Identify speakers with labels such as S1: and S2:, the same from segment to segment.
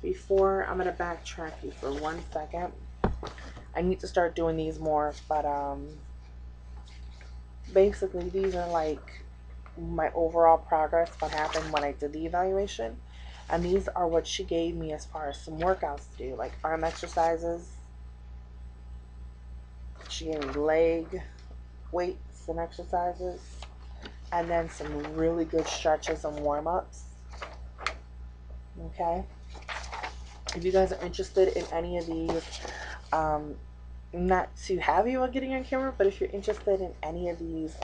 S1: Before, I'm gonna backtrack you for 1 second. I need to start doing these more, but basically these are like my overall progress, what happened when I did the evaluation, and these are what she gave me as far as some workouts to do, like arm exercises. She gave me leg weights and exercises, and then some really good stretches and warm-ups. Okay, if you guys are interested in any of these, not to have you on getting on camera, but if you're interested in any of these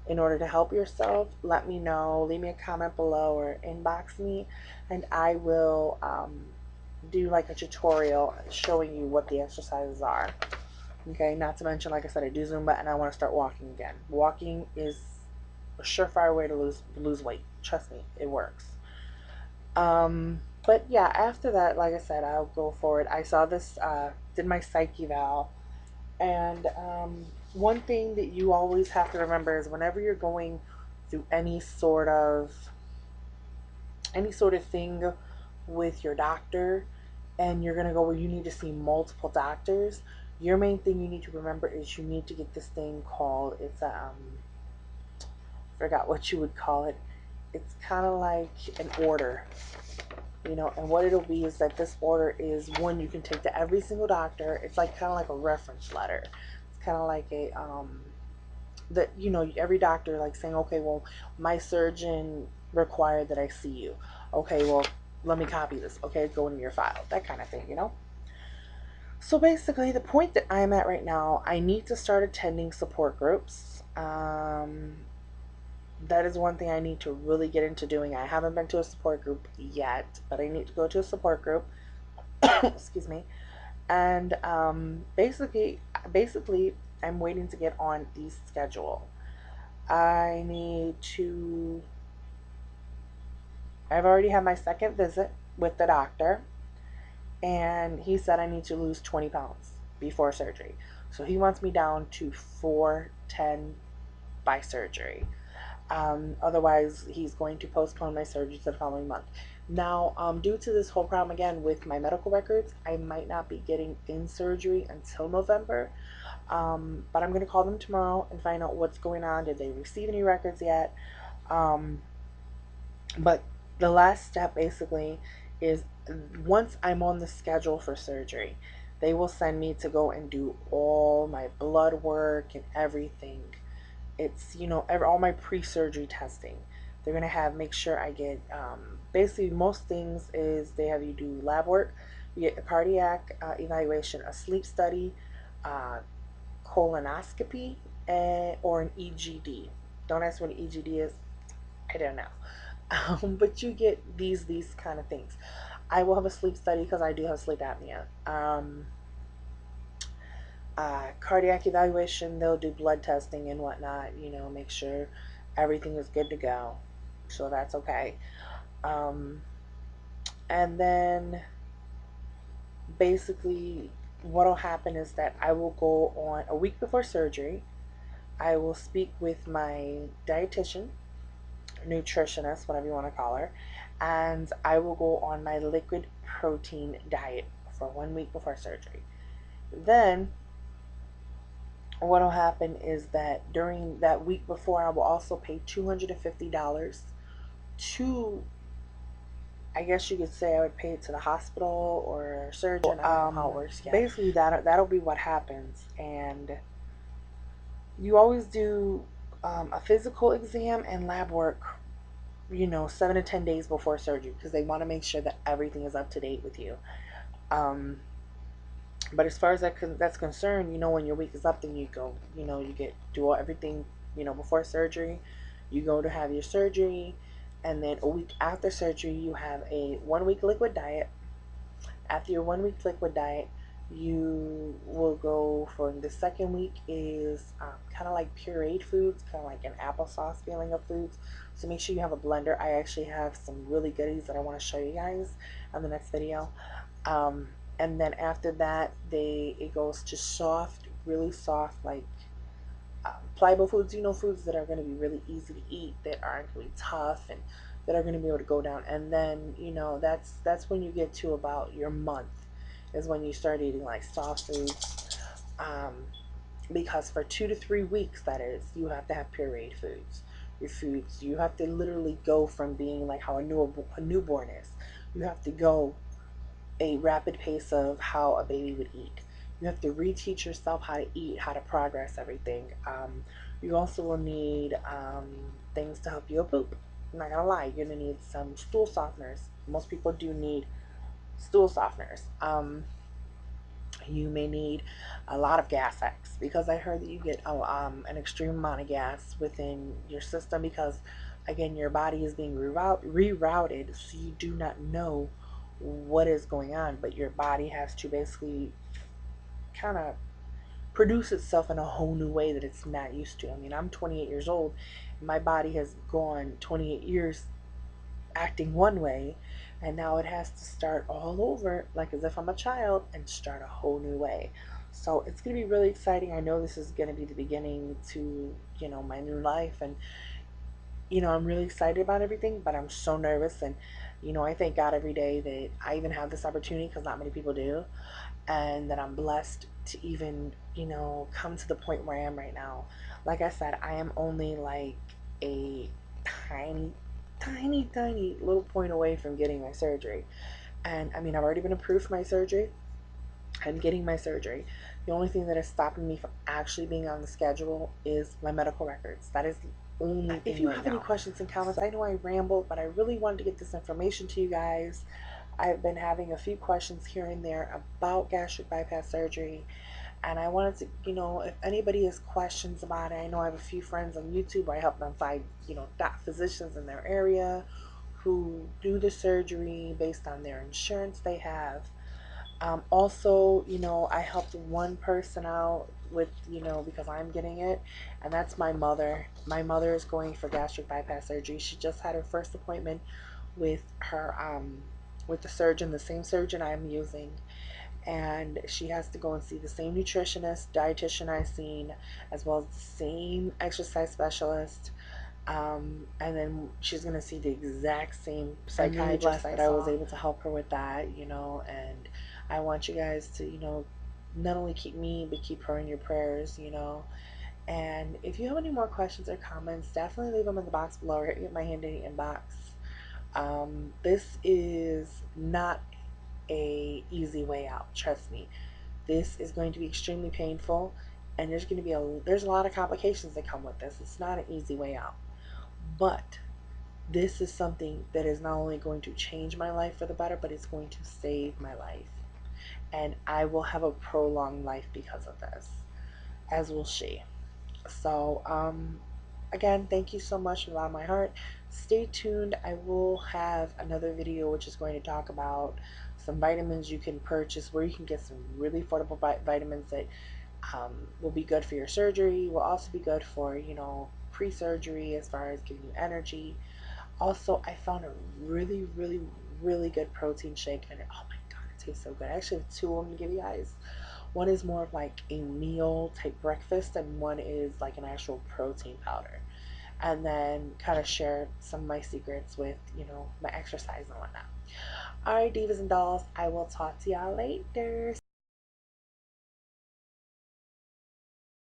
S1: in order to help yourself, let me know. Leave me a comment below or inbox me, and I will do like a tutorial showing you what the exercises are. Okay, not to mention, like I said, I do Zumba and I want to start walking again. Walking is a surefire way to lose weight. Trust me, it works. But yeah, after that, like I said, I'll go forward. I saw this, did my psych eval, and one thing that you always have to remember is whenever you're going through any sort of thing with your doctor, and you're gonna go where you need to see multiple doctors, your main thing you need to remember is you need to get this thing called, it's a forgot what you would call it. It's kind of like an order, and what it'll be is that this order is one you can take to every single doctor. It's like kind of like a reference letter. It's kind of like a that every doctor like saying, okay, well, my surgeon required that I see you. Okay, well, let me copy this. Okay, go into your file. That kind of thing. So basically, the point that I'm at right now, I need to start attending support groups. That is one thing I need to really get into doing. I haven't been to a support group yet, but I need to go to a support group. Excuse me. And basically, I'm waiting to get on the schedule. I've already had my second visit with the doctor, and he said I need to lose 20 pounds before surgery. So he wants me down to 410 by surgery. Otherwise, he's going to postpone my surgery to the following month. Now, due to this whole problem again with my medical records, I might not be getting in surgery until November. But I'm going to call them tomorrow and find out what's going on. Did they receive any records yet? But the last step basically is once I'm on the schedule for surgery, they will send me to go and do all my blood work and everything. It's, all my pre-surgery testing. They're going to make sure I get, basically most things is they have you do lab work, you get a cardiac evaluation, a sleep study, colonoscopy, or an EGD. Don't ask what an EGD is. I don't know. But you get these kind of things. I will have a sleep study because I do have sleep apnea. Cardiac evaluation, they'll do blood testing and whatnot, make sure everything is good to go. So that's okay. And then basically what will happen is that I will go on a week before surgery. I will speak with my dietitian, nutritionist, whatever you want to call her, and I will go on my liquid protein diet for 1 week before surgery. Then what will happen is that during that week before, I will also pay $250 to, I guess you could say I would pay it to the hospital or surgeon. I don't know how it works yet. Basically, that'll be what happens. And you always do a physical exam and lab work, 7 to 10 days before surgery, because they want to make sure that everything is up to date with you. But as far as that's concerned, when your week is up, then you go, you do everything, before surgery. You go to have your surgery, and then a week after surgery, you have a 1 week liquid diet. After your 1 week liquid diet, you will go for the second week is kind of like pureed foods, kind of like an applesauce feeling of foods. So make sure you have a blender. I actually have some really goodies that I want to show you guys on the next video. And then after that, it goes to soft, really soft, like pliable foods. Foods that are going to be really easy to eat, that aren't really tough, and that are going to be able to go down. And then, you know, that's when you get to about your month is when you start eating like soft foods. Because for 2 to 3 weeks, that is, you have to have pureed foods. Your foods, you have to literally go from being like how a newborn is. You have to go a rapid pace of how a baby would eat. You have to reteach yourself how to eat, how to progress everything. You also will need things to help you poop. I'm not gonna lie, you're gonna need some stool softeners. Most people do need stool softeners. You may need a lot of gas X, because I heard that you get an extreme amount of gas within your system, because again your body is being rerouted, so you do not know what is going on, but your body has to basically kind of produce itself in a whole new way that it's not used to. I mean, I'm 28 years old. My body has gone 28 years acting one way, and now it has to start all over, like as if I'm a child, and start a whole new way. So it's going to be really exciting. I know this is going to be the beginning to, you know, my new life, and you know, I'm really excited about everything, but I'm so nervous. And you know, I thank God every day that I even have this opportunity, because not many people do, and that I'm blessed to even, you know, come to the point where I am right now. Like I said, I am only like a tiny, tiny little point away from getting my surgery. And I mean, I've already been approved for my surgery. I'm getting my surgery. The only thing that is stopping me from actually being on the schedule is my medical records. That is the only thing. If you have any questions and comments, I know I rambled, but I really wanted to get this information to you guys. I've been having a few questions here and there about gastric bypass surgery, and I wanted to, you know, if anybody has questions about it, I know I have a few friends on YouTube where I help them find, you know, physicians in their area who do the surgery based on their insurance they have. Also, you know, I helped one person out with, you know, because I'm getting it, and that's my mother. My mother is going for gastric bypass surgery. She just had her first appointment with her with the surgeon, the same surgeon I'm using, and she has to go and see the same nutritionist, dietitian I've seen, as well as the same exercise specialist. And then she's gonna see the exact same psychiatrist that I was able to help her with that, you know. And I want you guys to, you know, not only keep me but keep her in your prayers, you know. And if you have any more questions or comments, definitely leave them in the box below, or hit me with my hand in the inbox. This is not a easy way out, trust me. This is going to be extremely painful, and there's going to be there's a lot of complications that come with this. It's not an easy way out, but this is something that is not only going to change my life for the better, but it's going to save my life, and I will have a prolonged life because of this, as will she. So again, thank you so much from the bottom of my heart. Stay tuned. I will have another video which is going to talk about some vitamins you can purchase, where you can get some really affordable vitamins that will be good for your surgery, will also be good for, you know, pre-surgery as far as giving you energy. Also, I found a really good protein shake, and oh my god, it tastes so good. I actually have two of them to give you guys. One is more of like a meal type breakfast, and one is like an actual protein powder. And then kind of share some of my secrets with, you know, my exercise and whatnot. Alright, divas and dolls, I will talk to y'all later.